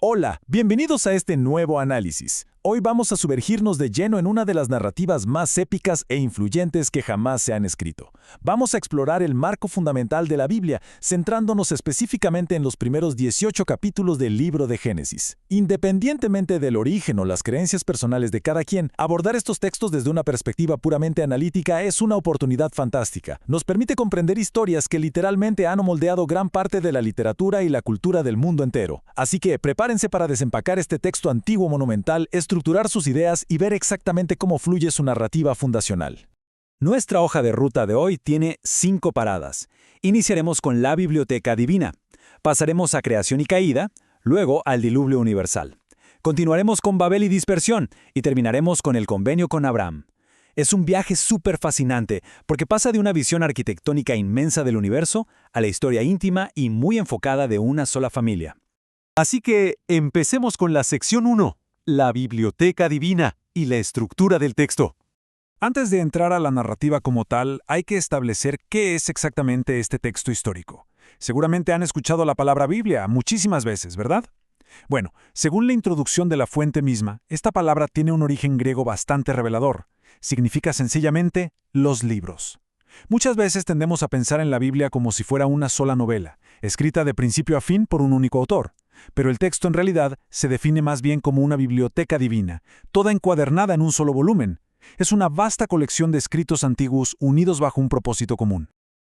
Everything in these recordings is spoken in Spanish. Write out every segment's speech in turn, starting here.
Hola, bienvenidos a este nuevo análisis. Hoy vamos a sumergirnos de lleno en una de las narrativas más épicas e influyentes que jamás se han escrito. Vamos a explorar el marco fundamental de la Biblia, centrándonos específicamente en los primeros 18 capítulos del libro de Génesis. Independientemente del origen o las creencias personales de cada quien, abordar estos textos desde una perspectiva puramente analítica es una oportunidad fantástica. Nos permite comprender historias que literalmente han moldeado gran parte de la literatura y la cultura del mundo entero. Así que prepárense para desempacar este texto antiguo monumental, estructurar sus ideas y ver exactamente cómo fluye su narrativa fundacional. Nuestra hoja de ruta de hoy tiene 5 paradas. Iniciaremos con la Biblioteca Divina. Pasaremos a Creación y Caída, luego al Diluvio Universal. Continuaremos con Babel y Dispersión y terminaremos con el Convenio con Abraham. Es un viaje súper fascinante porque pasa de una visión arquitectónica inmensa del universo a la historia íntima y muy enfocada de una sola familia. Así que empecemos con la sección 1. La Biblioteca Divina y la estructura del texto. Antes de entrar a la narrativa como tal, hay que establecer qué es exactamente este texto histórico. Seguramente han escuchado la palabra Biblia muchísimas veces, ¿verdad? Bueno, según la introducción de la fuente misma, esta palabra tiene un origen griego bastante revelador. Significa sencillamente los libros. Muchas veces tendemos a pensar en la Biblia como si fuera una sola novela, escrita de principio a fin por un único autor. Pero el texto en realidad se define más bien como una biblioteca divina, toda encuadernada en un solo volumen. Es una vasta colección de escritos antiguos unidos bajo un propósito común.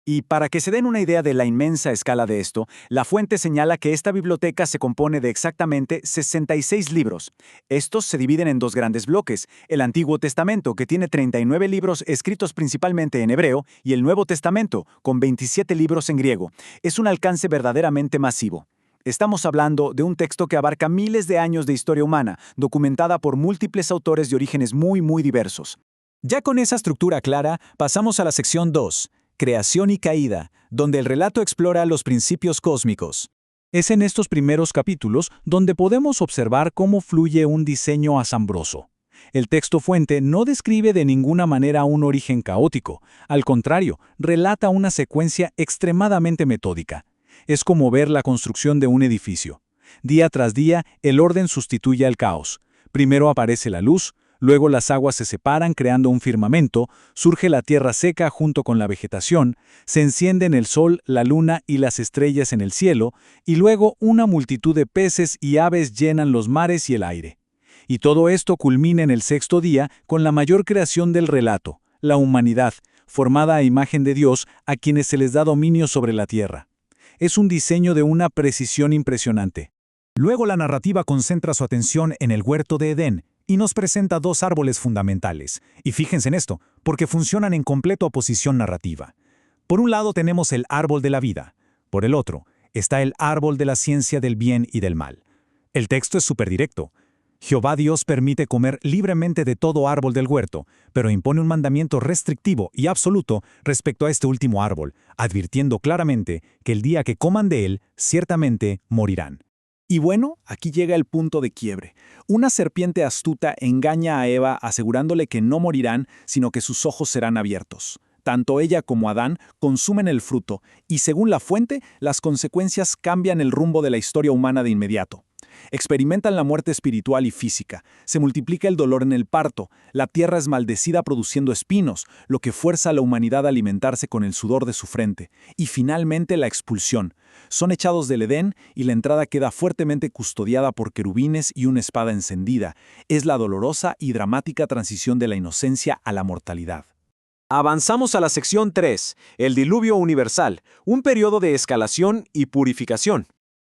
Y para que se den una idea de la inmensa escala de esto, la fuente señala que esta biblioteca se compone de exactamente 66 libros. Estos se dividen en dos grandes bloques, el Antiguo Testamento, que tiene 39 libros escritos principalmente en hebreo, y el Nuevo Testamento, con 27 libros en griego. Es un alcance verdaderamente masivo. Estamos hablando de un texto que abarca miles de años de historia humana, documentada por múltiples autores de orígenes muy diversos. Ya con esa estructura clara, pasamos a la sección 2, Creación y Caída, donde el relato explora los principios cósmicos. Es en estos primeros capítulos donde podemos observar cómo fluye un diseño asombroso. El texto fuente no describe de ninguna manera un origen caótico, al contrario, relata una secuencia extremadamente metódica. Es como ver la construcción de un edificio. Día tras día, el orden sustituye al caos. Primero aparece la luz, luego las aguas se separan creando un firmamento, surge la tierra seca junto con la vegetación, se encienden el sol, la luna y las estrellas en el cielo, y luego una multitud de peces y aves llenan los mares y el aire. Y todo esto culmina en el sexto día con la mayor creación del relato, la humanidad, formada a imagen de Dios, a quienes se les da dominio sobre la tierra. Es un diseño de una precisión impresionante. Luego la narrativa concentra su atención en el huerto de Edén y nos presenta dos árboles fundamentales. Y fíjense en esto, porque funcionan en completa oposición narrativa. Por un lado tenemos el árbol de la vida. Por el otro, está el árbol de la ciencia del bien y del mal. El texto es súper directo. Jehová Dios permite comer libremente de todo árbol del huerto, pero impone un mandamiento restrictivo y absoluto respecto a este último árbol, advirtiendo claramente que el día que coman de él, ciertamente morirán. Y bueno, aquí llega el punto de quiebre. Una serpiente astuta engaña a Eva asegurándole que no morirán, sino que sus ojos serán abiertos. Tanto ella como Adán consumen el fruto, y según la fuente, las consecuencias cambian el rumbo de la historia humana de inmediato. Experimentan la muerte espiritual y física, se multiplica el dolor en el parto, la tierra es maldecida produciendo espinos, lo que fuerza a la humanidad a alimentarse con el sudor de su frente, y finalmente la expulsión. Son echados del Edén y la entrada queda fuertemente custodiada por querubines y una espada encendida. Es la dolorosa y dramática transición de la inocencia a la mortalidad. Avanzamos a la sección 3, el Diluvio Universal, un periodo de escalación y purificación.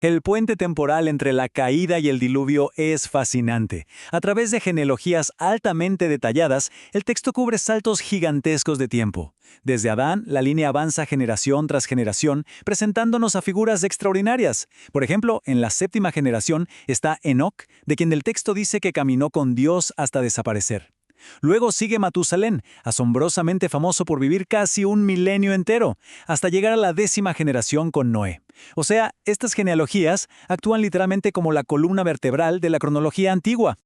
El puente temporal entre la caída y el diluvio es fascinante. A través de genealogías altamente detalladas, el texto cubre saltos gigantescos de tiempo. Desde Adán, la línea avanza generación tras generación, presentándonos a figuras extraordinarias. Por ejemplo, en la séptima generación está Enoc, de quien el texto dice que caminó con Dios hasta desaparecer. Luego sigue Matusalén, asombrosamente famoso por vivir casi un milenio entero, hasta llegar a la 10ª generación con Noé. O sea, estas genealogías actúan literalmente como la columna vertebral de la cronología antigua.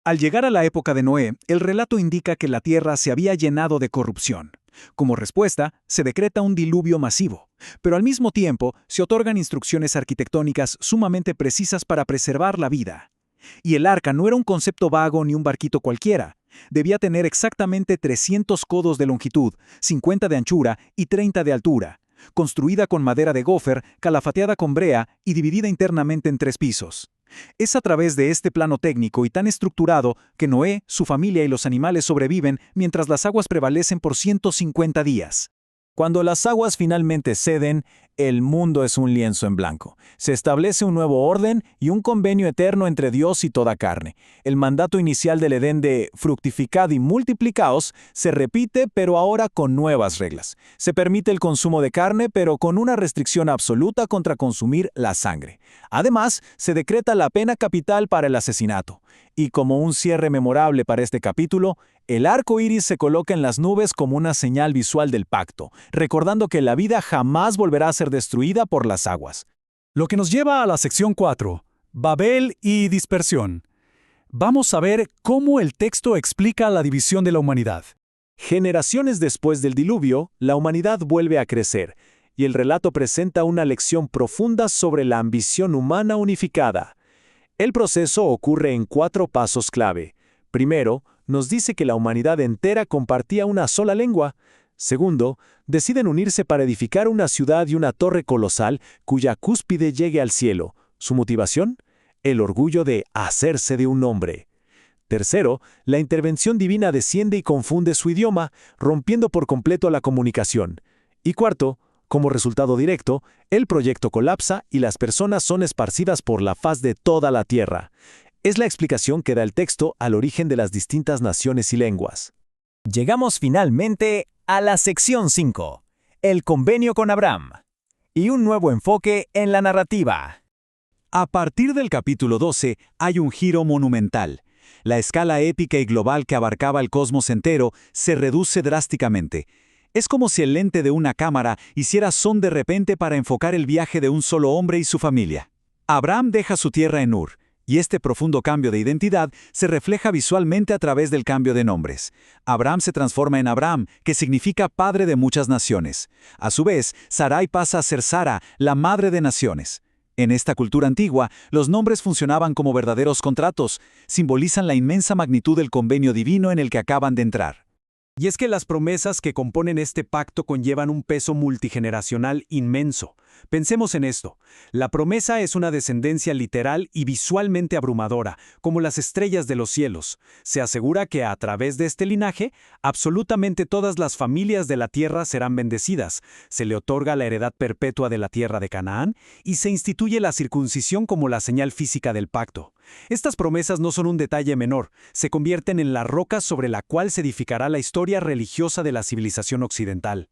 Al llegar a la época de Noé, el relato indica que la tierra se había llenado de corrupción. Como respuesta, se decreta un diluvio masivo, pero al mismo tiempo se otorgan instrucciones arquitectónicas sumamente precisas para preservar la vida. Y el arca no era un concepto vago ni un barquito cualquiera. Debía tener exactamente 300 codos de longitud, 50 de anchura y 30 de altura, construida con madera de gofer, calafateada con brea y dividida internamente en 3 pisos. Es a través de este plano técnico y tan estructurado que Noé, su familia y los animales sobreviven mientras las aguas prevalecen por 150 días. Cuando las aguas finalmente ceden, el mundo es un lienzo en blanco. Se establece un nuevo orden y un convenio eterno entre Dios y toda carne. El mandato inicial del Edén de fructificad y multiplicaos se repite, pero ahora con nuevas reglas. Se permite el consumo de carne, pero con una restricción absoluta contra consumir la sangre. Además, se decreta la pena capital para el asesinato. Y como un cierre memorable para este capítulo, el arco iris se coloca en las nubes como una señal visual del pacto, recordando que la vida jamás volverá a ser destruida por las aguas. Lo que nos lleva a la sección 4, Babel y dispersión. Vamos a ver cómo el texto explica la división de la humanidad. Generaciones después del diluvio, la humanidad vuelve a crecer, y el relato presenta una lección profunda sobre la ambición humana unificada. El proceso ocurre en 4 pasos clave. Primero, nos dice que la humanidad entera compartía una sola lengua. Segundo, deciden unirse para edificar una ciudad y una torre colosal cuya cúspide llegue al cielo. ¿Su motivación? El orgullo de hacerse de un nombre. Tercero, la intervención divina desciende y confunde su idioma, rompiendo por completo la comunicación. Y cuarto, como resultado directo, el proyecto colapsa y las personas son esparcidas por la faz de toda la tierra. Es la explicación que da el texto al origen de las distintas naciones y lenguas. Llegamos finalmente a la sección 5, el convenio con Abraham, y un nuevo enfoque en la narrativa. A partir del capítulo 12 hay un giro monumental. La escala épica y global que abarcaba el cosmos entero se reduce drásticamente. Es como si el lente de una cámara hiciera zoom de repente para enfocar el viaje de un solo hombre y su familia. Abraham deja su tierra en Ur, y este profundo cambio de identidad se refleja visualmente a través del cambio de nombres. Abraham se transforma en Abram, que significa padre de muchas naciones. A su vez, Sarai pasa a ser Sara, la madre de naciones. En esta cultura antigua, los nombres funcionaban como verdaderos contratos, simbolizan la inmensa magnitud del convenio divino en el que acaban de entrar. Y es que las promesas que componen este pacto conllevan un peso multigeneracional inmenso. Pensemos en esto. La promesa es una descendencia literal y visualmente abrumadora, como las estrellas de los cielos. Se asegura que a través de este linaje, absolutamente todas las familias de la tierra serán bendecidas. Se le otorga la heredad perpetua de la tierra de Canaán y se instituye la circuncisión como la señal física del pacto. Estas promesas no son un detalle menor, se convierten en la roca sobre la cual se edificará la historia religiosa de la civilización occidental.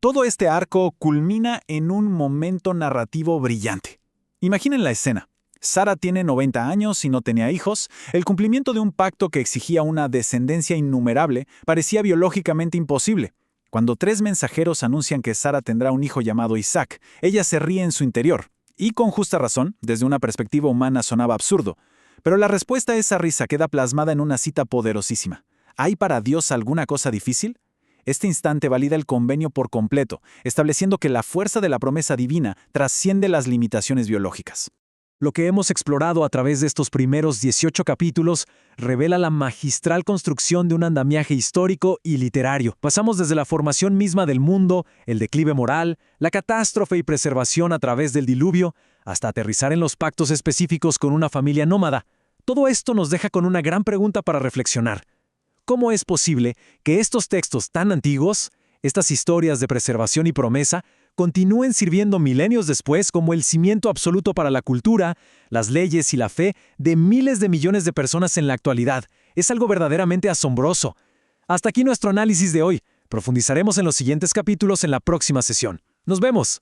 Todo este arco culmina en un momento narrativo brillante. Imaginen la escena. Sara tiene 90 años y no tenía hijos. El cumplimiento de un pacto que exigía una descendencia innumerable parecía biológicamente imposible. Cuando 3 mensajeros anuncian que Sara tendrá un hijo llamado Isaac, ella se ríe en su interior. Y con justa razón, desde una perspectiva humana sonaba absurdo. Pero la respuesta a esa risa queda plasmada en una cita poderosísima. ¿Hay para Dios alguna cosa difícil? Este instante valida el convenio por completo, estableciendo que la fuerza de la promesa divina trasciende las limitaciones biológicas. Lo que hemos explorado a través de estos primeros 18 capítulos revela la magistral construcción de un andamiaje histórico y literario. Pasamos desde la formación misma del mundo, el declive moral, la catástrofe y preservación a través del diluvio, hasta aterrizar en los pactos específicos con una familia nómada. Todo esto nos deja con una gran pregunta para reflexionar. ¿Cómo es posible que estos textos tan antiguos, estas historias de preservación y promesa, continúen sirviendo milenios después como el cimiento absoluto para la cultura, las leyes y la fe de miles de millones de personas en la actualidad? Es algo verdaderamente asombroso. Hasta aquí nuestro análisis de hoy. Profundizaremos en los siguientes capítulos en la próxima sesión. ¡Nos vemos!